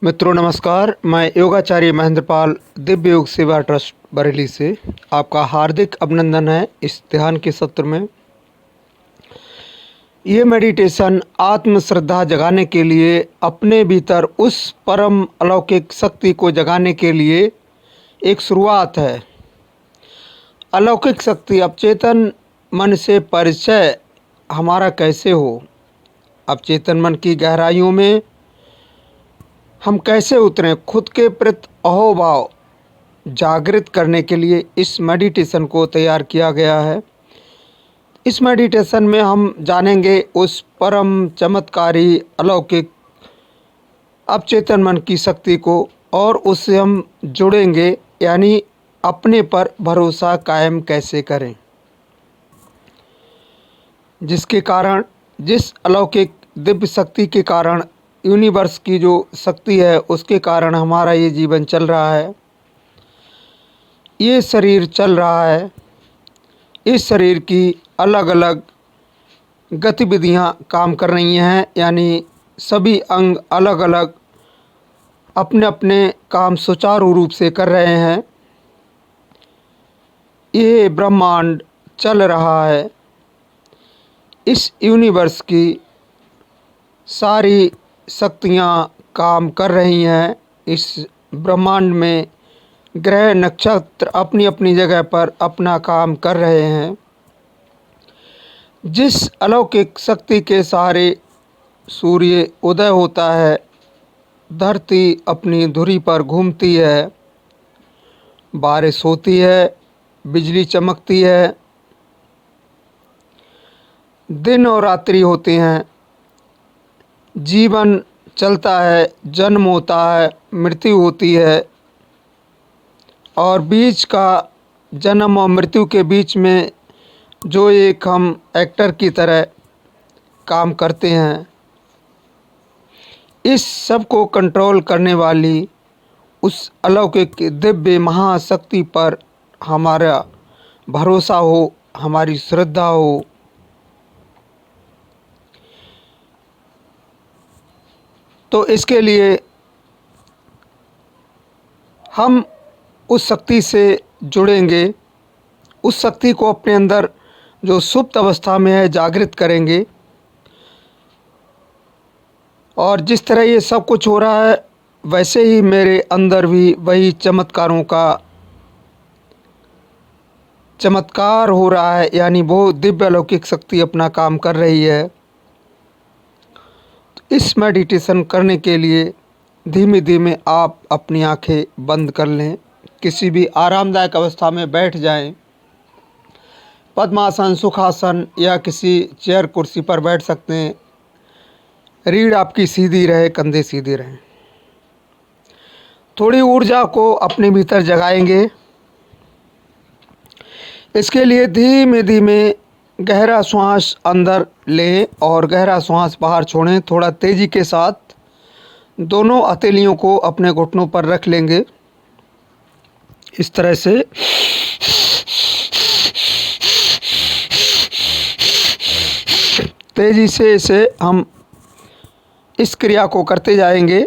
मित्रों नमस्कार। मैं योगाचार्य महेंद्र पाल दिव्य योग सेवा ट्रस्ट बरेली से आपका हार्दिक अभिनंदन है। इस ध्यान के सत्र में ये मेडिटेशन आत्म श्रद्धा जगाने के लिए, अपने भीतर उस परम अलौकिक शक्ति को जगाने के लिए एक शुरुआत है। अलौकिक शक्ति अवचेतन मन से परिचय हमारा कैसे हो, अवचेतन मन की गहराइयों में हम कैसे उतरें, खुद के प्रति अहोभाव जागृत करने के लिए इस मेडिटेशन को तैयार किया गया है। इस मेडिटेशन में हम जानेंगे उस परम चमत्कारी अलौकिक अवचेतन मन की शक्ति को और उससे हम जुड़ेंगे, यानी अपने पर भरोसा कायम कैसे करें, जिसके कारण, जिस अलौकिक दिव्य शक्ति के कारण, यूनिवर्स की जो शक्ति है उसके कारण हमारा ये जीवन चल रहा है, ये शरीर चल रहा है। इस शरीर की अलग अलग गतिविधियां काम कर रही हैं, यानी सभी अंग अलग अलग अपने अपने काम सुचारू रूप से कर रहे हैं। ये ब्रह्मांड चल रहा है। इस यूनिवर्स की सारी शक्तियाँ काम कर रही हैं। इस ब्रह्मांड में ग्रह नक्षत्र अपनी अपनी जगह पर अपना काम कर रहे हैं। जिस अलौकिक शक्ति के सहारे सूर्य उदय होता है, धरती अपनी धुरी पर घूमती है, बारिश होती है, बिजली चमकती है, दिन और रात्रि होते हैं, जीवन चलता है, जन्म होता है, मृत्यु होती है, और बीच का जन्म और मृत्यु के बीच में जो एक हम एक्टर की तरह काम करते हैं, इस सब को कंट्रोल करने वाली उस अलौकिक दिव्य महाशक्ति पर हमारा भरोसा हो, हमारी श्रद्धा हो। तो इसके लिए हम उस शक्ति से जुड़ेंगे, उस शक्ति को अपने अंदर जो सुप्त अवस्था में है जागृत करेंगे। और जिस तरह ये सब कुछ हो रहा है, वैसे ही मेरे अंदर भी वही चमत्कारों का चमत्कार हो रहा है, यानी वो दिव्य अलौकिक शक्ति अपना काम कर रही है। इस मेडिटेशन करने के लिए धीमे धीमे आप अपनी आंखें बंद कर लें, किसी भी आरामदायक अवस्था में बैठ जाएं, पद्मासन, सुखासन या किसी चेयर कुर्सी पर बैठ सकते हैं। रीढ़ आपकी सीधी रहे, कंधे सीधे रहें। थोड़ी ऊर्जा को अपने भीतर जगाएंगे। इसके लिए धीमे धीमे गहरा श्वास अंदर लें और गहरा श्वास बाहर छोड़ें। थोड़ा तेज़ी के साथ दोनों हथेलियों को अपने घुटनों पर रख लेंगे, इस तरह से। तेज़ी से इसे हम इस क्रिया को करते जाएंगे।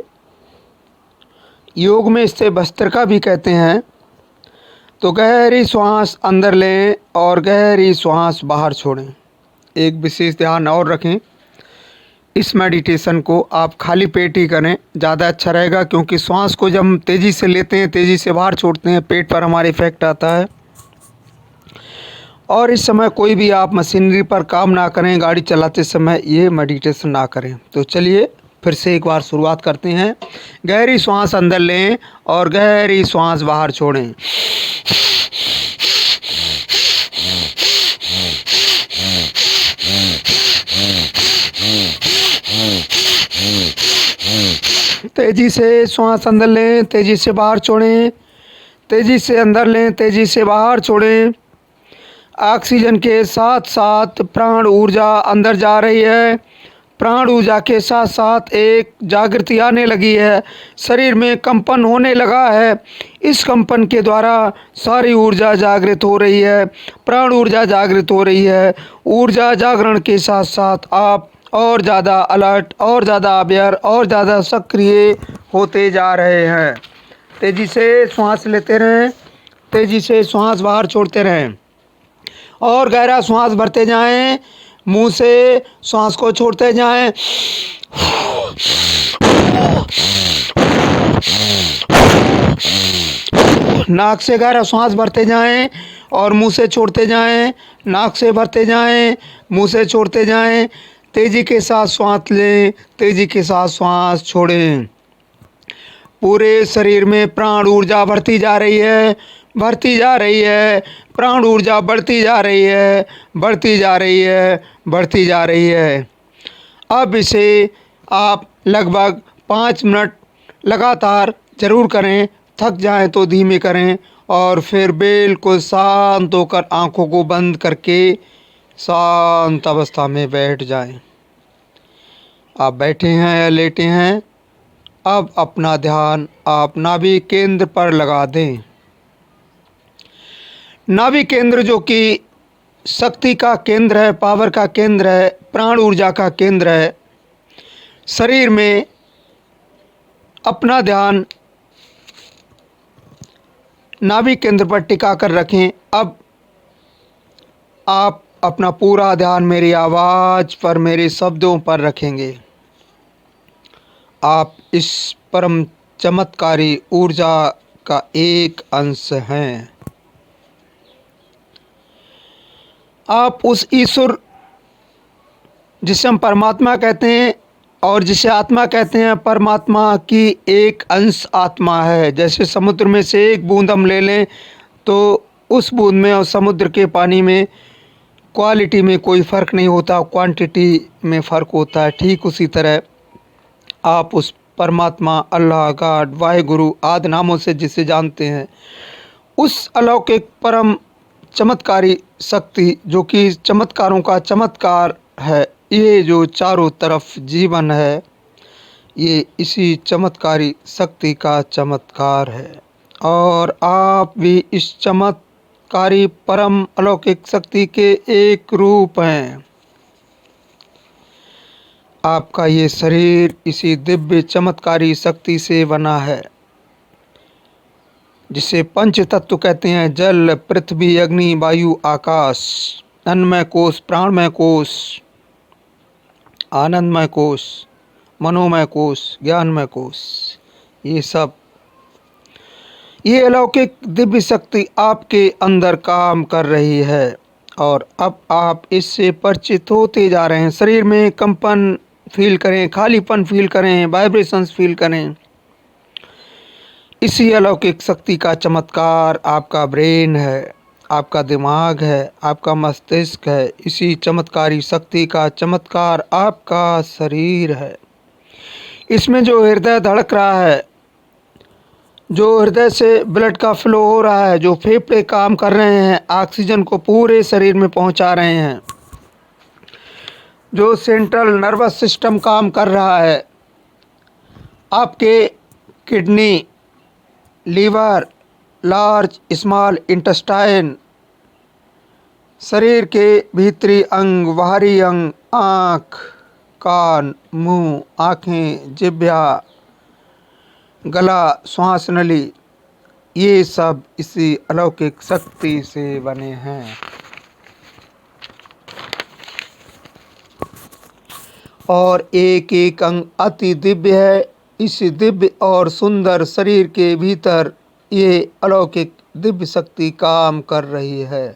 योग में इसे भस्त्रिका भी कहते हैं। तो गहरी श्वास अंदर लें और गहरी श्वास बाहर छोड़ें। एक विशेष ध्यान और रखें, इस मेडिटेशन को आप खाली पेट ही करें, ज़्यादा अच्छा रहेगा, क्योंकि श्वास को जब हम तेज़ी से लेते हैं, तेज़ी से बाहर छोड़ते हैं, पेट पर हमारे इफेक्ट आता है। और इस समय कोई भी आप मशीनरी पर काम ना करें, गाड़ी चलाते समय ये मेडिटेशन ना करें। तो चलिए फिर से एक बार शुरुआत करते हैं। गहरी श्वास अंदर लें और गहरी श्वास बाहर छोड़ें। तेज़ी से श्वास अंदर लें, तेज़ी से बाहर छोड़ें, तेज़ी से अंदर लें, तेज़ी से बाहर छोड़ें। ऑक्सीजन के साथ साथ प्राण ऊर्जा अंदर जा रही है। प्राण ऊर्जा के साथ साथ एक जागृति आने लगी है, शरीर में कंपन होने लगा है। इस कंपन के द्वारा सारी ऊर्जा जागृत हो रही है, प्राण ऊर्जा जागृत हो रही है। ऊर्जा जागरण के साथ साथ आप और ज़्यादा अलर्ट, और ज़्यादा अवेयर, और ज़्यादा सक्रिय होते जा रहे हैं। तेज़ी से श्वास लेते रहें, तेज़ी से श्वास बाहर छोड़ते रहें और गहरा श्वास भरते जाएं। मुंह से श्वास को छोड़ते जाएं। नाक से गहरा श्वास भरते जाएं और मुंह से छोड़ते जाएं। नाक से भरते जाएं, मुंह से छोड़ते जाएं। तेज़ी के साथ श्वास लें, तेज़ी के साथ श्वास छोड़ें। पूरे शरीर में प्राण ऊर्जा बढ़ती जा रही है, बढ़ती जा रही है। प्राण ऊर्जा बढ़ती जा रही है, बढ़ती जा रही है, बढ़ती जा रही है। अब इसे आप लगभग 5 मिनट लगातार ज़रूर करें। थक जाएं तो धीमे करें और फिर बिल्कुल शांत होकर आँखों को बंद करके शांत अवस्था में बैठ जाएं। आप बैठे हैं या लेटे हैं, अब अपना ध्यान आप नाभि केंद्र पर लगा दें। नाभि केंद्र जो कि शक्ति का केंद्र है, पावर का केंद्र है, प्राण ऊर्जा का केंद्र है। शरीर में अपना ध्यान नाभि केंद्र पर टिका कर रखें। अब आप अपना पूरा ध्यान मेरी आवाज़ पर, मेरे शब्दों पर रखेंगे। आप इस परम चमत्कारी ऊर्जा का एक अंश हैं। आप उस ईश्वर जिसे हम परमात्मा कहते हैं और जिसे आत्मा कहते हैं, परमात्मा की एक अंश आत्मा है। जैसे समुद्र में से एक बूंद हम ले लें तो उस बूंद में और समुद्र के पानी में क्वालिटी में कोई फ़र्क नहीं होता, क्वांटिटी में फ़र्क होता है। ठीक उसी तरह आप उस परमात्मा, अल्लाह, गॉड, वाहिगुरु आदि नामों से जिसे जानते हैं, उस अलौकिक परम चमत्कारी शक्ति जो कि चमत्कारों का चमत्कार है, ये जो चारों तरफ जीवन है, ये इसी चमत्कारी शक्ति का चमत्कार है। और आप भी इस चमत्कारी परम अलौकिक शक्ति के एक रूप हैं। आपका ये शरीर इसी दिव्य चमत्कारी शक्ति से बना है, जिसे पंच तत्व कहते हैं। जल, पृथ्वी, अग्नि, वायु, आकाश, अन्नमय कोश, प्राणमय कोश, आनंदमय कोश, मनोमय कोश, ज्ञानमय कोश, ये अलौकिक दिव्य शक्ति आपके अंदर काम कर रही है और अब आप इससे परिचित होते जा रहे हैं। शरीर में कंपन फील करें, खालीपन फील करें, वाइब्रेशंस फील करें। इसी अलौकिक शक्ति का चमत्कार आपका ब्रेन है, आपका दिमाग है, आपका मस्तिष्क है। इसी चमत्कारी शक्ति का चमत्कार आपका शरीर है। इसमें जो हृदय धड़क रहा है, जो हृदय से ब्लड का फ्लो हो रहा है, जो फेफड़े काम कर रहे हैं, ऑक्सीजन को पूरे शरीर में पहुंचा रहे हैं, जो सेंट्रल नर्वस सिस्टम काम कर रहा है, आपके kidney, liver, large small intestine, शरीर के भीतरी अंग, बाहरी अंग, आँख, कान, मुंह, आँखें, जिह्वा, गला, श्वास नली, ये सब इसी अलौकिक शक्ति से बने हैं। और एक एक अंग अति दिव्य है। इस दिव्य और सुंदर शरीर के भीतर ये अलौकिक दिव्य शक्ति काम कर रही है।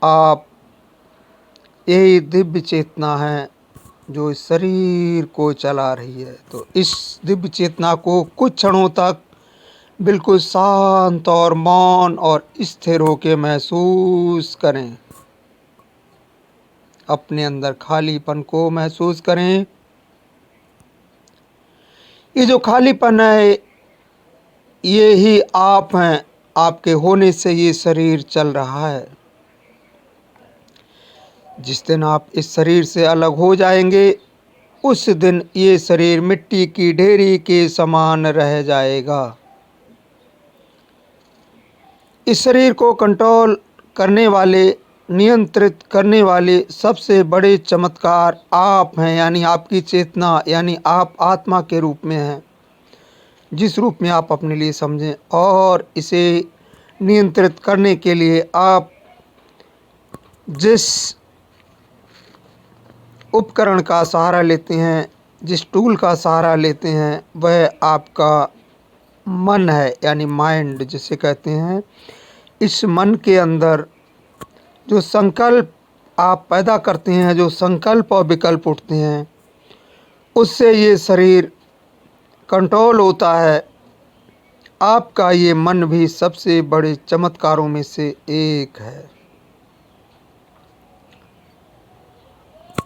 आप यही दिव्य चेतना है जो इस शरीर को चला रही है। तो इस दिव्य चेतना को कुछ क्षणों तक बिल्कुल शांत और मौन और स्थिर होकर महसूस करें। अपने अंदर खालीपन को महसूस करें। ये जो खालीपन है, ये ही आप हैं। आपके होने से ये शरीर चल रहा है। जिस दिन आप इस शरीर से अलग हो जाएंगे, उस दिन ये शरीर मिट्टी की ढेरी के समान रह जाएगा। इस शरीर को कंट्रोल करने वाले, नियंत्रित करने वाले सबसे बड़े चमत्कार आप हैं, यानी आपकी चेतना, यानी आप आत्मा के रूप में हैं। जिस रूप में आप अपने लिए समझें, और इसे नियंत्रित करने के लिए आप जिस उपकरण का सहारा लेते हैं, जिस टूल का सहारा लेते हैं, वह आपका मन है, यानी माइंड जिसे कहते हैं। इस मन के अंदर जो संकल्प आप पैदा करते हैं, जो संकल्प और विकल्प उठते हैं, उससे ये शरीर कंट्रोल होता है। आपका ये मन भी सबसे बड़े चमत्कारों में से एक है।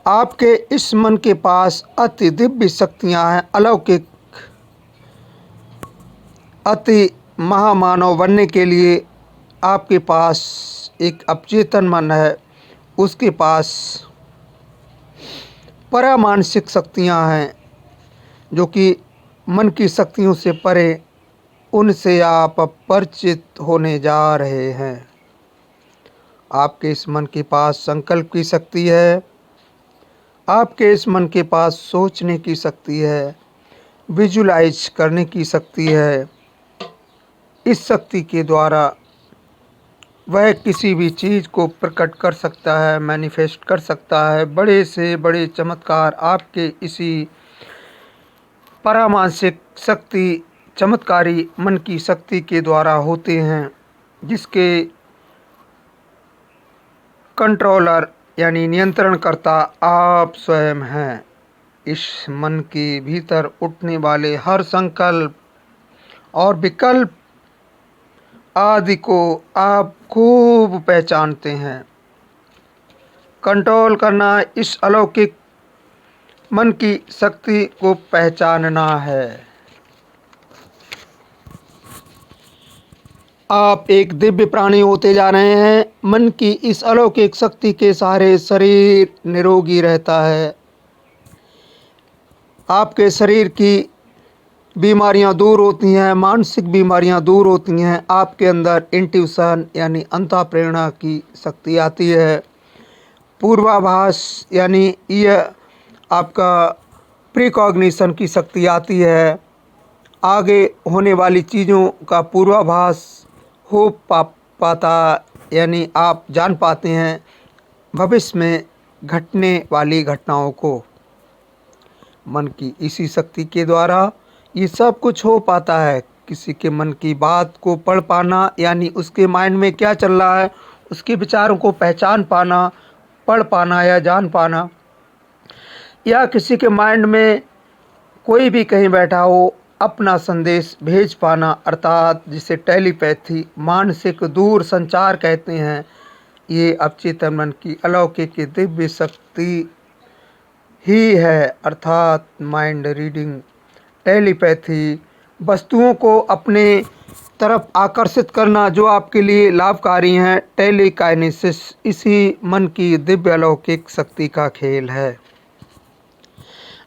आपके इस मन के पास अति दिव्य शक्तियाँ हैं। अलौकिक, अति महामानव बनने के लिए आपके पास एक अवचेतन मन है, उसके पास परामानसिक शक्तियाँ हैं जो कि मन की शक्तियों से परे, उनसे आप परिचित होने जा रहे हैं। आपके इस मन के पास संकल्प की शक्ति है, आपके इस मन के पास सोचने की शक्ति है, विजुलाइज करने की शक्ति है। इस शक्ति के द्वारा वह किसी भी चीज़ को प्रकट कर सकता है, मैनिफेस्ट कर सकता है। बड़े से बड़े चमत्कार आपके इसी परामानसिक शक्ति, चमत्कारी मन की शक्ति के द्वारा होते हैं, जिसके कंट्रोलर यानी नियंत्रणकर्ता आप स्वयं हैं। इस मन के भीतर उठने वाले हर संकल्प और विकल्प आदि को आप खूब पहचानते हैं। कंट्रोल करना इस अलौकिक मन की शक्ति को पहचानना है। आप एक दिव्य प्राणी होते जा रहे हैं। मन की इस अलौकिक शक्ति के सहारे शरीर निरोगी रहता है। आपके शरीर की बीमारियां दूर होती हैं, मानसिक बीमारियां दूर होती हैं। आपके अंदर इंट्यूशन यानी अंतःप्रेरणा की शक्ति आती है। पूर्वाभास यानी यह आपका प्रीकॉग्निशन की शक्ति आती है। आगे होने वाली चीज़ों का पूर्वाभास हो पाता, यानी आप जान पाते हैं भविष्य में घटने वाली घटनाओं को। मन की इसी शक्ति के द्वारा ये सब कुछ हो पाता है। किसी के मन की बात को पढ़ पाना, यानी उसके माइंड में क्या चल रहा है, उसके विचारों को पहचान पाना, पढ़ पाना या जान पाना, या किसी के माइंड में कोई भी कहीं बैठा हो अपना संदेश भेज पाना, अर्थात जिसे टेलीपैथी, मानसिक दूर संचार कहते हैं। ये अवचेतन मन की अलौकिक दिव्य शक्ति ही है, अर्थात माइंड रीडिंग, टेलीपैथी, वस्तुओं को अपने तरफ आकर्षित करना जो आपके लिए लाभकारी हैं, टेलीकाइनेसिस, इसी मन की दिव्य अलौकिक शक्ति का खेल है।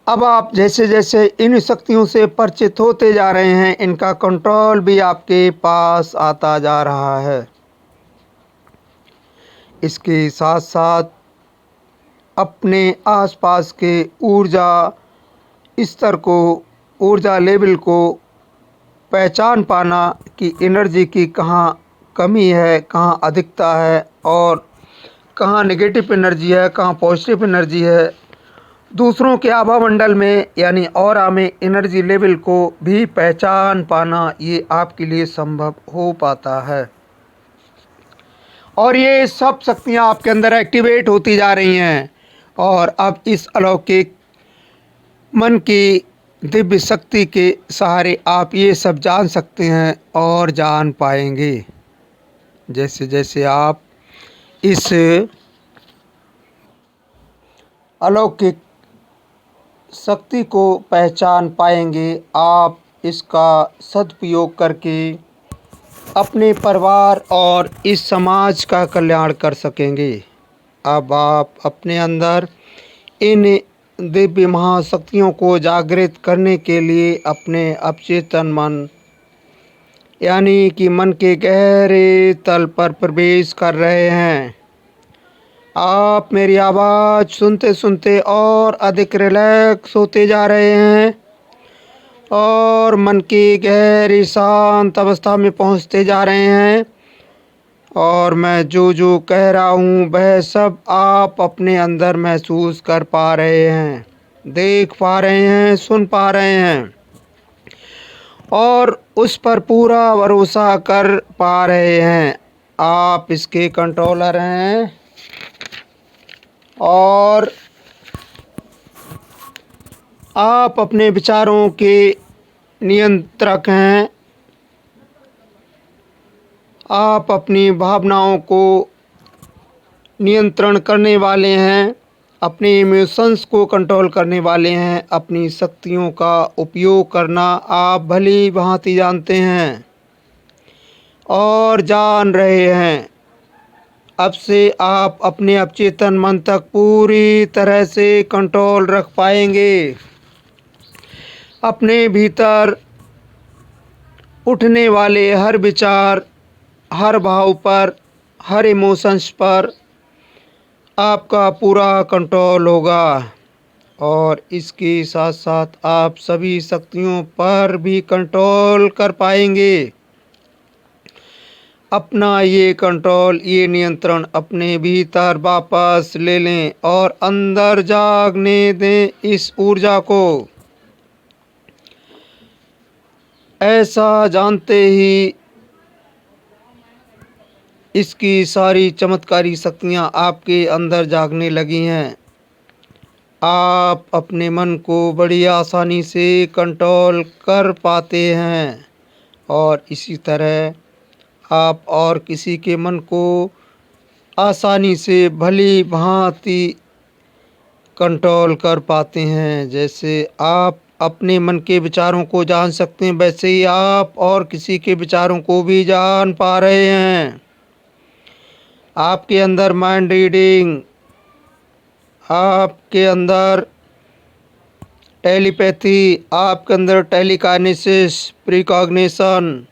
अब आप जैसे जैसे इन शक्तियों से परिचित होते जा रहे हैं, इनका कंट्रोल भी आपके पास आता जा रहा है। इसके साथ साथ अपने आसपास के ऊर्जा स्तर को, ऊर्जा लेवल को पहचान पाना कि एनर्जी की कहाँ कमी है, कहाँ अधिकता है, और कहाँ नेगेटिव एनर्जी है, कहाँ पॉजिटिव एनर्जी है। दूसरों के आभामंडल में यानी ऑरा में एनर्जी लेवल को भी पहचान पाना, ये आपके लिए संभव हो पाता है। और ये सब शक्तियाँ आपके अंदर एक्टिवेट होती जा रही हैं, और अब इस अलौकिक मन की दिव्य शक्ति के सहारे आप ये सब जान सकते हैं और जान पाएंगे। जैसे जैसे आप इस अलौकिक शक्ति को पहचान पाएंगे, आप इसका सदुपयोग करके अपने परिवार और इस समाज का कल्याण कर सकेंगे। अब आप अपने अंदर इन दिव्य महाशक्तियों को जागृत करने के लिए अपने अवचेतन मन यानी कि मन के गहरे तल पर प्रवेश कर रहे हैं। आप मेरी आवाज़ सुनते सुनते और अधिक रिलैक्स होते जा रहे हैं, और मन की गहरी शांत अवस्था में पहुंचते जा रहे हैं। और मैं जो जो कह रहा हूँ वह सब आप अपने अंदर महसूस कर पा रहे हैं, देख पा रहे हैं, सुन पा रहे हैं और उस पर पूरा भरोसा कर पा रहे हैं। आप इसके कंट्रोलर हैं और आप अपने विचारों के नियंत्रक हैं। आप अपनी भावनाओं को नियंत्रण करने वाले हैं, अपने इमोशंस को कंट्रोल करने वाले हैं। अपनी शक्तियों का उपयोग करना आप भली भांति जानते हैं और जान रहे हैं। अब से आप अपने अवचेतन मन तक पूरी तरह से कंट्रोल रख पाएंगे। अपने भीतर उठने वाले हर विचार, हर भाव पर, हर इमोशंस पर आपका पूरा कंट्रोल होगा और इसके साथ साथ आप सभी शक्तियों पर भी कंट्रोल कर पाएंगे। अपना ये कंट्रोल, ये नियंत्रण अपने भीतर वापस ले लें और अंदर जागने दें इस ऊर्जा को। ऐसा जानते ही इसकी सारी चमत्कारी शक्तियाँ आपके अंदर जागने लगी हैं। आप अपने मन को बड़ी आसानी से कंट्रोल कर पाते हैं और इसी तरह आप और किसी के मन को आसानी से भली भांति कंट्रोल कर पाते हैं। जैसे आप अपने मन के विचारों को जान सकते हैं, वैसे ही आप और किसी के विचारों को भी जान पा रहे हैं। आपके अंदर माइंड रीडिंग, आपके अंदर टेलीपैथी, आपके अंदर टेलीकाइनेसिस, precognition,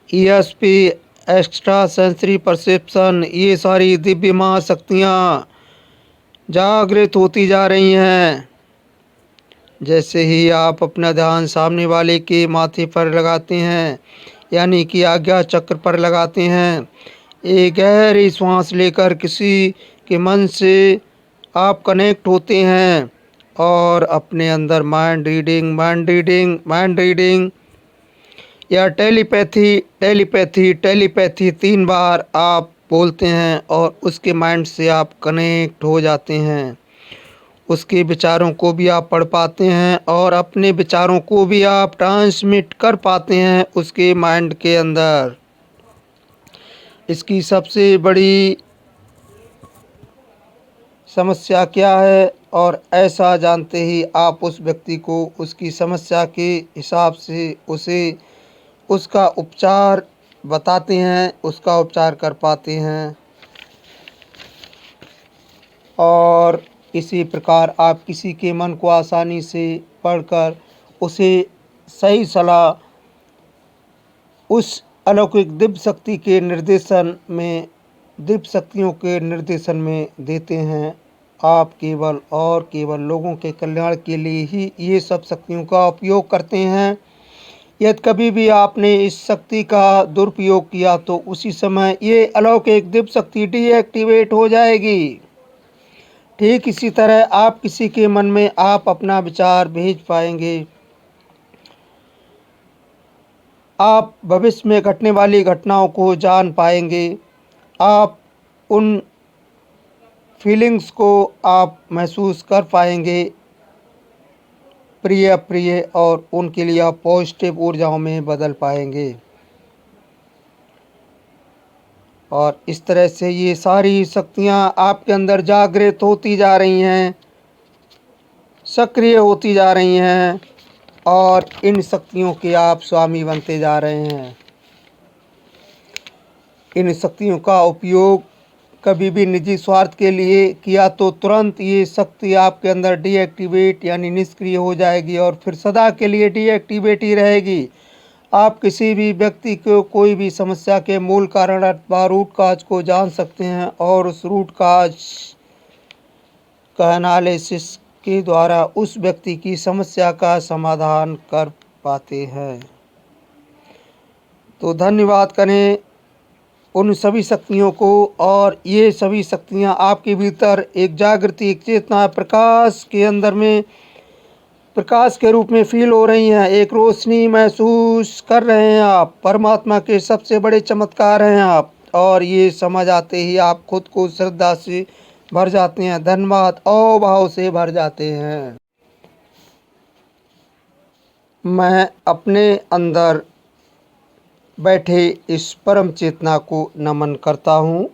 ESP, extra sensory perception, ये सारी दिव्य महाशक्तियाँ जागृत होती जा रही हैं। जैसे ही आप अपना ध्यान सामने वाले के माथे पर लगाते हैं, यानी कि आज्ञा चक्र पर लगाते हैं, एक गहरी सांस लेकर किसी के मन से आप कनेक्ट होते हैं और अपने अंदर माइंड रीडिंग या टेलीपैथी 3 बार आप बोलते हैं और उसके माइंड से आप कनेक्ट हो जाते हैं। उसके विचारों को भी आप पढ़ पाते हैं और अपने विचारों को भी आप ट्रांसमिट कर पाते हैं उसके माइंड के अंदर। इसकी सबसे बड़ी समस्या क्या है और ऐसा जानते ही आप उस व्यक्ति को उसकी समस्या के हिसाब से उसे उसका उपचार बताते हैं, उसका उपचार कर पाते हैं। और इसी प्रकार आप किसी के मन को आसानी से पढ़कर उसे सही सलाह उस अलौकिक दिव्य शक्ति के निर्देशन में, दिव्य शक्तियों के निर्देशन में देते हैं। आप केवल और केवल लोगों के कल्याण के लिए ही ये सब शक्तियों का उपयोग करते हैं। यदि कभी भी आपने इस शक्ति का दुरुपयोग किया तो उसी समय ये अलौकिक दिव्य शक्ति डीएक्टिवेट हो जाएगी। ठीक इसी तरह आप किसी के मन में आप अपना विचार भेज पाएंगे। आप भविष्य में घटने वाली घटनाओं को जान पाएंगे। आप उन फीलिंग्स को आप महसूस कर पाएंगे, प्रिय अप्रिय, और उनके लिए आप पॉजिटिव ऊर्जाओं में बदल पाएंगे। और इस तरह से ये सारी शक्तियाँ आपके अंदर जागृत होती जा रही हैं, सक्रिय होती जा रही हैं और इन शक्तियों के आप स्वामी बनते जा रहे हैं। इन शक्तियों का उपयोग कभी भी निजी स्वार्थ के लिए किया तो तुरंत ये शक्ति आपके अंदर डीएक्टिवेट यानी निष्क्रिय हो जाएगी और फिर सदा के लिए डीएक्टिवेट ही रहेगी। आप किसी भी व्यक्ति को कोई भी समस्या के मूल कारण अथवा रूट काज को जान सकते हैं और उस रूट काज का एनालिसिस के द्वारा उस व्यक्ति की समस्या का समाधान कर पाते हैं। तो धन्यवाद करें उन सभी शक्तियों को, और ये सभी शक्तियाँ आपके भीतर एक जागृति, एक चेतना, प्रकाश के अंदर में प्रकाश के रूप में फील हो रही हैं। एक रोशनी महसूस कर रहे हैं आप। परमात्मा के सबसे बड़े चमत्कार हैं आप, और ये समझ आते ही आप खुद को श्रद्धा से भर जाते हैं, धन्यवाद और भाव से भर जाते हैं। मैं अपने अंदर बैठे इस परम चेतना को नमन करता हूँ।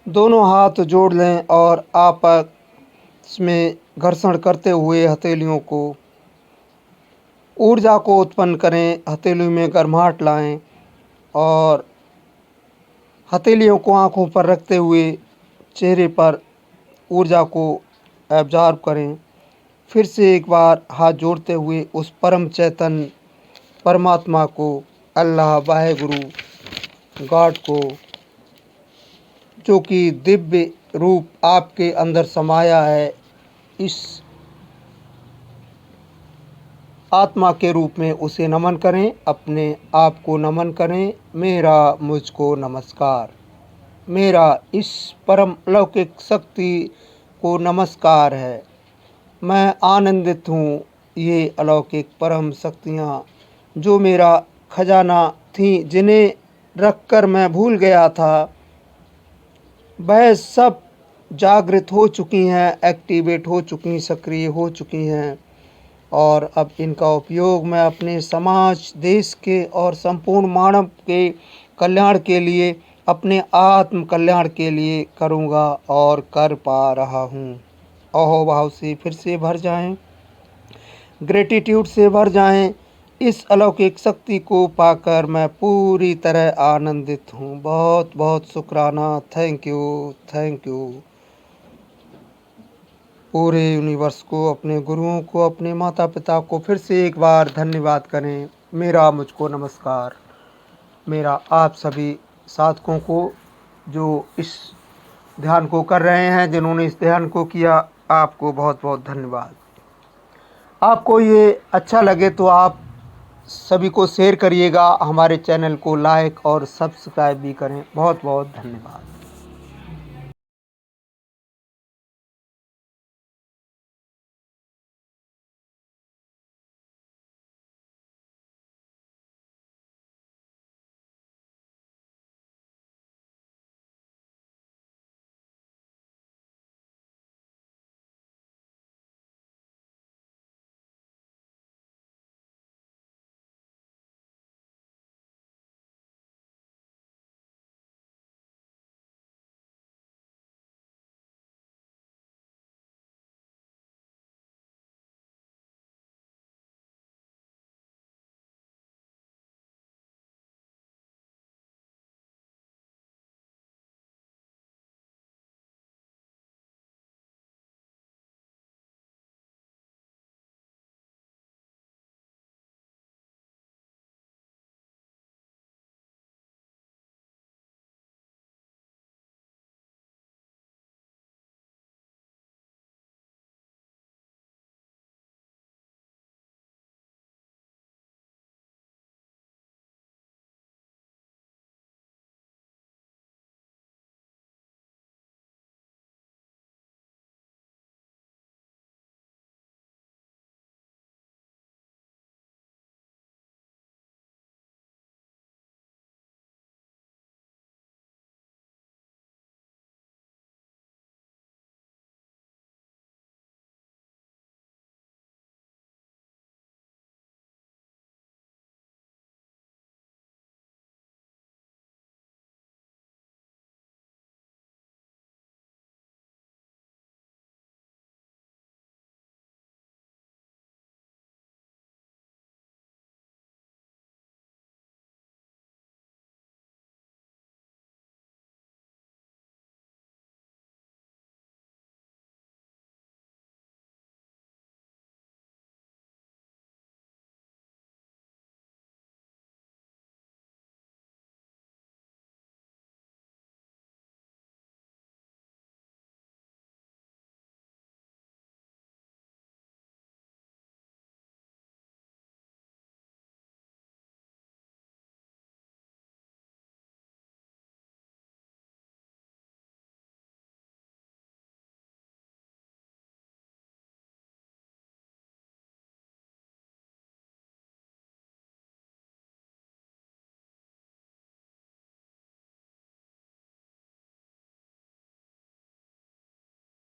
दोनों हाथ जोड़ लें और आपस में घर्षण करते हुए हथेलियों को, ऊर्जा को उत्पन्न करें। हथेलियों में गर्माहट लाएं और हथेलियों को आंखों पर रखते हुए चेहरे पर ऊर्जा को एब्जॉर्ब करें। फिर से एक बार हाथ जोड़ते हुए उस परम चैतन्य परमात्मा को, अल्लाह, वाहेगुरु, गॉड को, जो कि दिव्य रूप आपके अंदर समाया है, इस आत्मा के रूप में उसे नमन करें। अपने आप को नमन करें। मेरा मुझको नमस्कार। मेरा इस परम अलौकिक शक्ति को नमस्कार है। मैं आनंदित हूँ। ये अलौकिक परम शक्तियाँ जो मेरा खजाना थी, जिन्हें रखकर मैं भूल गया था, वह सब जागृत हो चुकी हैं, एक्टिवेट हो चुकी, सक्रिय हो चुकी हैं, और अब इनका उपयोग मैं अपने समाज, देश के और संपूर्ण मानव के कल्याण के लिए, अपने आत्म कल्याण के लिए करूँगा और कर पा रहा हूँ। अहोभाव से फिर से भर जाएं, ग्रेटिट्यूड से भर जाएं। इस अलौकिक शक्ति को पाकर मैं पूरी तरह आनंदित हूँ। बहुत बहुत शुक्राना। Thank you, thank you. पूरे यूनिवर्स को, अपने गुरुओं को, अपने माता पिता को फिर से एक बार धन्यवाद करें। मेरा मुझको नमस्कार। मेरा आप सभी साधकों को जो इस ध्यान को कर रहे हैं, जिन्होंने इस ध्यान को किया, आपको बहुत बहुत धन्यवाद। आपको ये अच्छा लगे तो आप सभी को शेयर करिएगा। हमारे चैनल को लाइक और सब्सक्राइब भी करें। बहुत बहुत धन्यवाद।